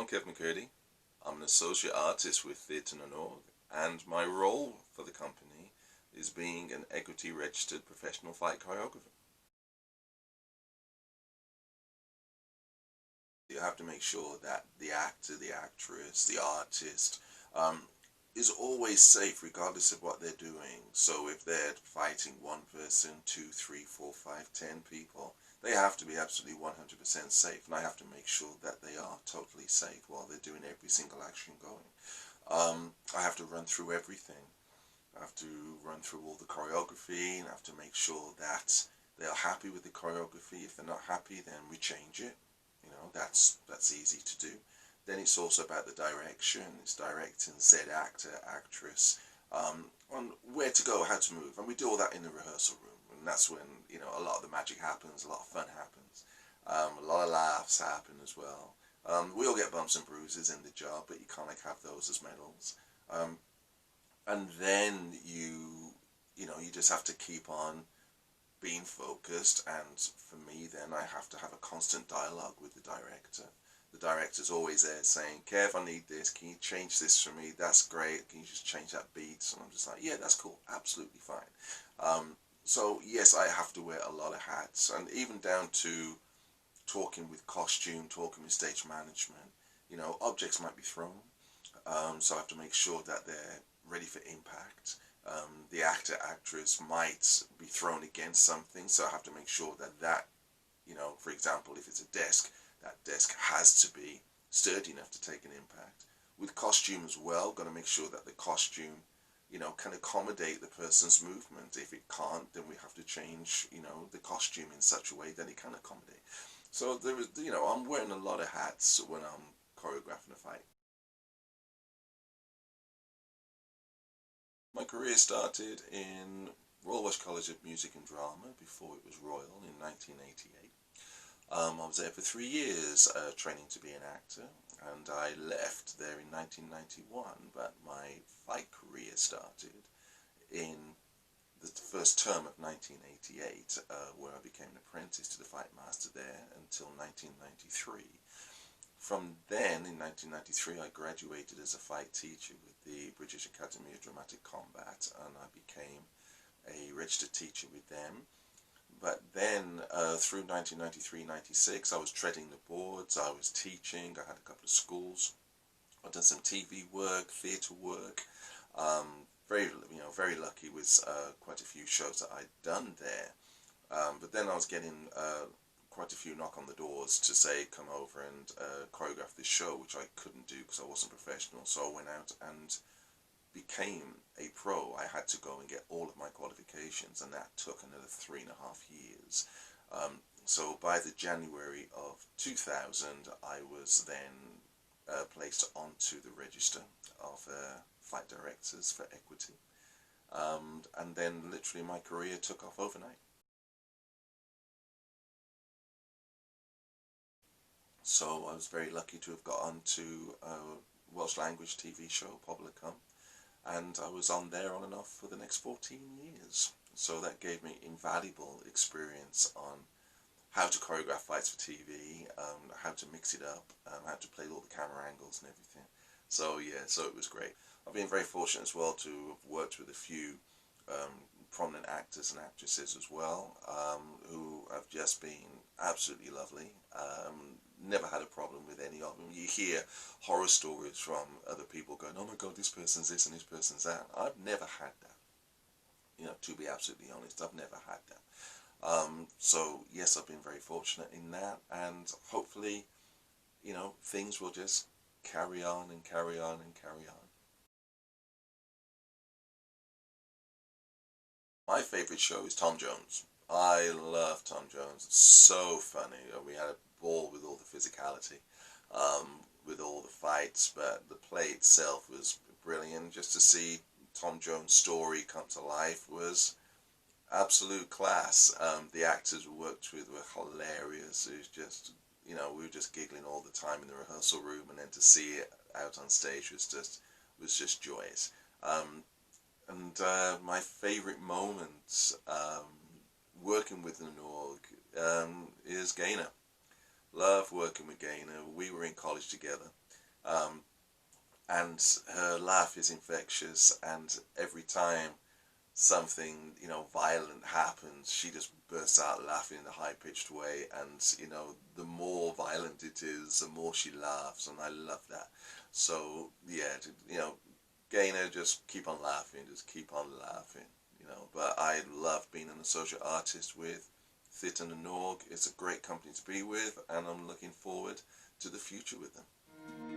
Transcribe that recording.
Kev McCurdy. I'm an associate artist with Theatre.org, and my role for the company is being an equity registered professional fight choreographer. You have to make sure that the actor, the actress, the artist is always safe regardless of what they're doing. So if they're fighting one person, 2, 3, 4, 5, 10 people, they have to be absolutely 100% safe, and I have to make sure that they are totally safe while they're doing every single action going. I have to run through everything. I have to run through all the choreography, and I have to make sure that they are happy with the choreography. If they're not happy, then we change it. You know, that's easy to do. Then it's also about the direction. It's directing said actor, actress, on where to go, how to move, and we do all that in the rehearsal room. And that's when, you know, a lot of the magic happens, a lot of fun happens, a lot of laughs happen as well. We all get bumps and bruises in the job, but you can't have those as medals. And then you just have to keep on being focused, and for me then I have to have a constant dialogue with the director. The director's always there saying, Kev, I need this, can you change this for me? That's great, can you just change that beat? And I'm just like, yeah, that's cool, absolutely fine. So yes, I have to wear a lot of hats, and even down to talking with costume, talking with stage management. You know, objects might be thrown, so I have to make sure that they're ready for impact. The actor, actress might be thrown against something, so I have to make sure that, you know, for example, if it's a desk, that desk has to be sturdy enough to take an impact. With costume as well, got to make sure that the costume, you know, can accommodate the person's movement. If it can't, then we have to change, you know, the costume in such a way that it can accommodate. So there is, you know, I'm wearing a lot of hats when I'm choreographing a fight. My career started in Royal Welsh College of Music and Drama before it was Royal in 1988. I was there for 3 years training to be an actor, and I left there in 1991, but my fight career started in the first term of 1988, where I became an apprentice to the fight master there until 1993. From then, in 1993, I graduated as a fight teacher with the British Academy of Dramatic Combat, and I became a registered teacher with them. But then, through 1993-96, I was treading the boards, I was teaching, I had a couple of schools, I've done some TV work, theatre work, very lucky with quite a few shows that I'd done there. But then I was getting quite a few knock on the doors to say come over and choreograph this show, which I couldn't do because I wasn't professional. So I went out and became a pro. I had to go and get all of my qualifications, and that took another 3.5 years. So by the January of 2000, I was then placed onto the register of fight directors for equity, and then literally my career took off overnight. So I was very lucky to have got onto a Welsh language TV show, Poblicum, and I was on there on and off for the next 14 years. So that gave me invaluable experience on how to choreograph fights for TV, how to mix it up, how to play all the camera angles and everything. So yeah, so it was great. I've been very fortunate as well to have worked with a few prominent actors and actresses as well, who have just been absolutely lovely. Never had a problem with any of them. You hear horror stories from other people going, oh my god, this person's this and this person's that. I've never had that. You know, to be absolutely honest, I've never had that. So yes, I've been very fortunate in that, and hopefully, you know, things will just carry on and carry on and carry on. My favourite show is Tom Jones. I love Tom Jones. It's so funny. We had a ball with all the physicality, with all the fights, but the play itself was brilliant. Just to see Tom Jones' story come to life was absolute class. The actors we worked with were hilarious. It was just, you know, we were just giggling all the time in the rehearsal room, and then to see it out on stage was just joyous. And my favourite moments working with Norg is Gaynor. Love working with Gaynor. We were in college together, And her laugh is infectious, and every time something, you know, violent happens, she just bursts out laughing in a high-pitched way, and, you know, the more violent it is, the more she laughs, and I love that. So, yeah, you know, Gaynor, just keep on laughing, you know, but I love being an associate artist with Thitten and Norg. It's a great company to be with, and I'm looking forward to the future with them.